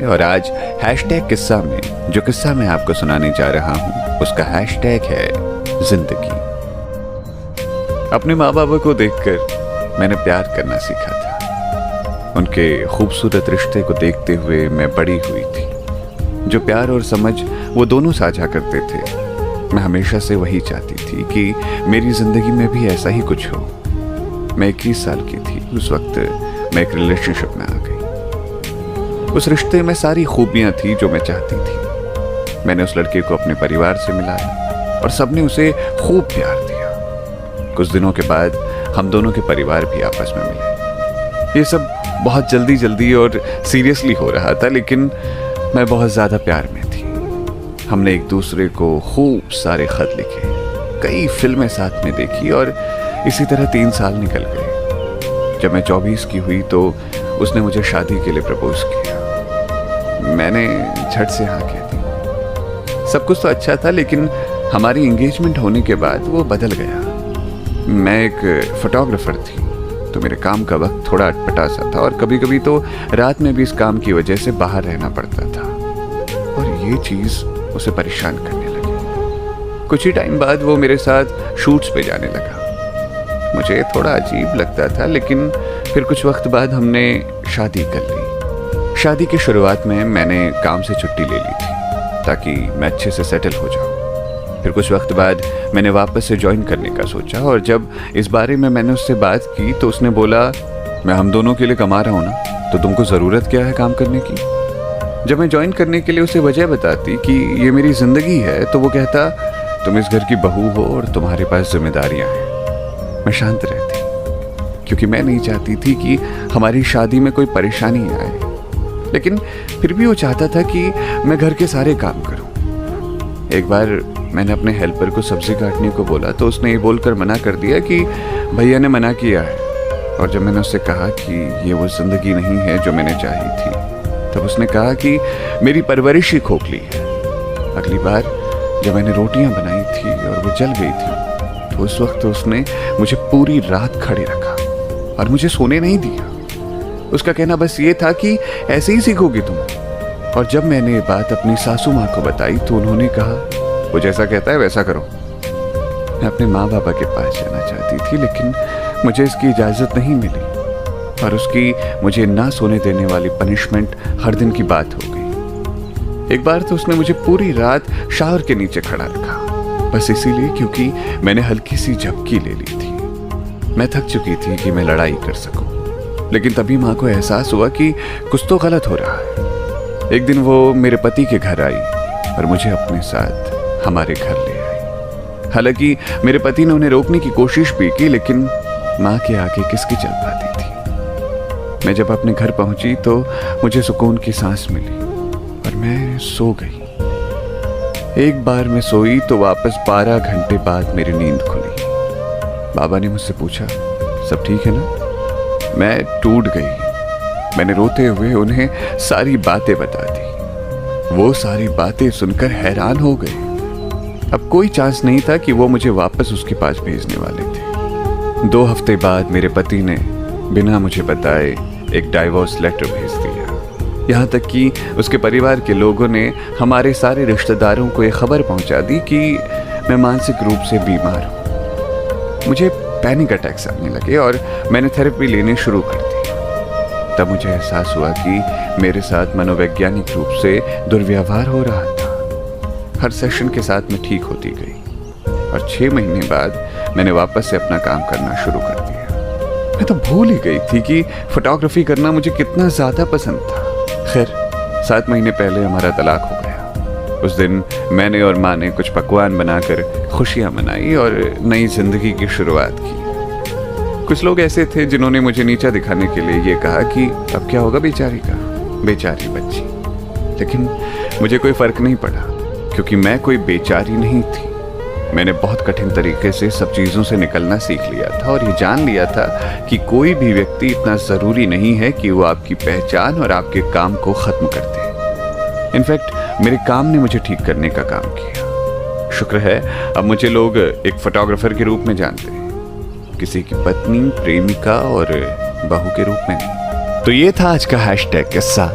और आज हैशटैग किस्सा में जो किस्सा मैं आपको सुनाने जा रहा हूँ उसका हैशटैग है जिंदगी। अपने माँ बाबा को देखकर मैंने प्यार करना सीखा था। उनके खूबसूरत रिश्ते को देखते हुए मैं बड़ी हुई थी। जो प्यार और समझ वो दोनों साझा करते थे, मैं हमेशा से वही चाहती थी कि मेरी जिंदगी में भी ऐसा ही कुछ हो। मैं 21 साल की थी उस वक्त मैं एक रिलेशनशिप में आ गई। उस रिश्ते में सारी खूबियां थी जो मैं चाहती थी। मैंने उस लड़के को अपने परिवार से मिलाया और सबने उसे खूब प्यार दिया। कुछ दिनों के बाद हम दोनों के परिवार भी आपस में मिले। ये सब बहुत जल्दी जल्दी और सीरियसली हो रहा था, लेकिन मैं बहुत ज्यादा प्यार में थी। हमने एक दूसरे को खूब सारे खत लिखे, कई फिल्में साथ में देखी और इसी तरह 3 साल निकल गए। जब मैं 24 की हुई तो उसने मुझे शादी के लिए प्रपोज किया। मैंने झट से हाँ कह दी। सब कुछ तो अच्छा था, लेकिन हमारी एंगेजमेंट होने के बाद वो बदल गया। मैं एक फोटोग्राफर थी तो मेरे काम का वक्त थोड़ा अटपटा सा था और कभी कभी तो रात में भी इस काम की वजह से बाहर रहना पड़ता था और ये चीज उसे परेशान करने लगी। कुछ ही टाइम बाद वो मेरे साथ शूट्स पे जाने लगा। मुझे थोड़ा अजीब लगता था, लेकिन फिर कुछ वक्त बाद हमने शादी कर ली। शादी की शुरुआत में मैंने काम से छुट्टी ले ली थी ताकि मैं अच्छे से सेटल हो जाऊं। फिर कुछ वक्त बाद मैंने वापस से ज्वाइन करने का सोचा और जब इस बारे में मैंने उससे बात की तो उसने बोला, मैं हम दोनों के लिए कमा रहा हूं ना, तो तुमको ज़रूरत क्या है काम करने की। जब मैं ज्वाइन करने के लिए उसे वजह बताती कि ये मेरी ज़िंदगी है तो वो कहता, तुम इस घर की बहू हो और तुम्हारे पास जिम्मेदारियाँ हैं। मैं शांत रहती क्योंकि मैं नहीं चाहती थी कि हमारी शादी में कोई परेशानी आए, लेकिन फिर भी वो चाहता था कि मैं घर के सारे काम करूं। एक बार मैंने अपने हेल्पर को सब्जी काटने को बोला तो उसने ये बोलकर मना कर दिया कि भैया ने मना किया है। और जब मैंने उससे कहा कि ये वो जिंदगी नहीं है जो मैंने चाही थी, तब उसने कहा कि मेरी परवरिश ही खोखली है। अगली बार जब मैंने रोटियां बनाई थी और वो जल गई थी तो उस वक्त उसने मुझे पूरी रात खड़े रखा और मुझे सोने नहीं दिया। उसका कहना बस ये था कि ऐसे ही सीखोगी तुम। और जब मैंने ये बात अपनी सासू माँ को बताई तो उन्होंने कहा, वो जैसा कहता है वैसा करो। मैं अपने माँ बाबा के पास जाना चाहती थी, लेकिन मुझे इसकी इजाज़त नहीं मिली और उसकी मुझे ना सोने देने वाली पनिशमेंट हर दिन की बात हो गई। एक बार तो उसने मुझे पूरी रात शावर के नीचे खड़ा रखा, बस इसीलिए क्योंकि मैंने हल्की सी झपकी ले ली थी। मैं थक चुकी थी कि मैं लड़ाई कर सकूं, लेकिन तभी माँ को एहसास हुआ कि कुछ तो गलत हो रहा है। एक दिन वो मेरे पति के घर आई और मुझे अपने साथ हमारे घर ले आई। हालांकि मेरे पति ने उन्हें रोकने की कोशिश भी की, लेकिन माँ के आगे किसकी चल पाती थी। मैं जब अपने घर पहुंची तो मुझे सुकून की सांस मिली और मैं सो गई। एक बार मैं सोई तो वापस 12 घंटे बाद मेरी नींद खुली। बाबा ने मुझसे पूछा, सब ठीक है ना? मैं टूट गई। मैंने रोते हुए उन्हें सारी बातें बता दी। वो सारी बातें सुनकर हैरान हो गए। अब कोई चांस नहीं था कि वो मुझे वापस उसके पास भेजने वाले थे। 2 हफ्ते बाद मेरे पति ने बिना मुझे बताए एक डाइवोर्स लेटर भेज दिया। यहाँ तक कि उसके परिवार के लोगों ने हमारे सारे रिश्तेदारों को ये खबर पहुँचा दी कि मैं मानसिक रूप से बीमार हूँ। मुझे पैनिक अटैक्स आने लगे और मैंने थेरेपी लेनी शुरू कर दी। तब मुझे एहसास हुआ कि मेरे साथ मनोवैज्ञानिक रूप से दुर्व्यवहार हो रहा था। हर सेशन के साथ मैं ठीक होती गई और 6 महीने बाद मैंने वापस से अपना काम करना शुरू कर दिया। मैं तो भूल ही गई थी कि फोटोग्राफी करना मुझे कितना ज़्यादा पसंद था। खैर 7 महीने पहले हमारा तलाक हो गया। उस दिन मैंने और माँ ने कुछ पकवान बनाकर खुशियाँ मनाई और नई जिंदगी की शुरुआत की। कुछ लोग ऐसे थे जिन्होंने मुझे नीचा दिखाने के लिए ये कहा कि अब क्या होगा बेचारी का, बेचारी बच्ची। लेकिन मुझे कोई फर्क नहीं पड़ा क्योंकि मैं कोई बेचारी नहीं थी। मैंने बहुत कठिन तरीके से सब चीज़ों से निकलना सीख लिया था और ये जान लिया था कि कोई भी व्यक्ति इतना ज़रूरी नहीं है कि वो आपकी पहचान और आपके काम को ख़त्म कर दे। इनफैक्ट मेरे काम ने मुझे ठीक करने का काम किया। शुक्र है अब मुझे लोग एक फोटोग्राफर के रूप में जानते हैं, किसी की पत्नी, प्रेमिका और बहू के रूप में नहीं। तो ये था आज का हैशटैग किस्सा।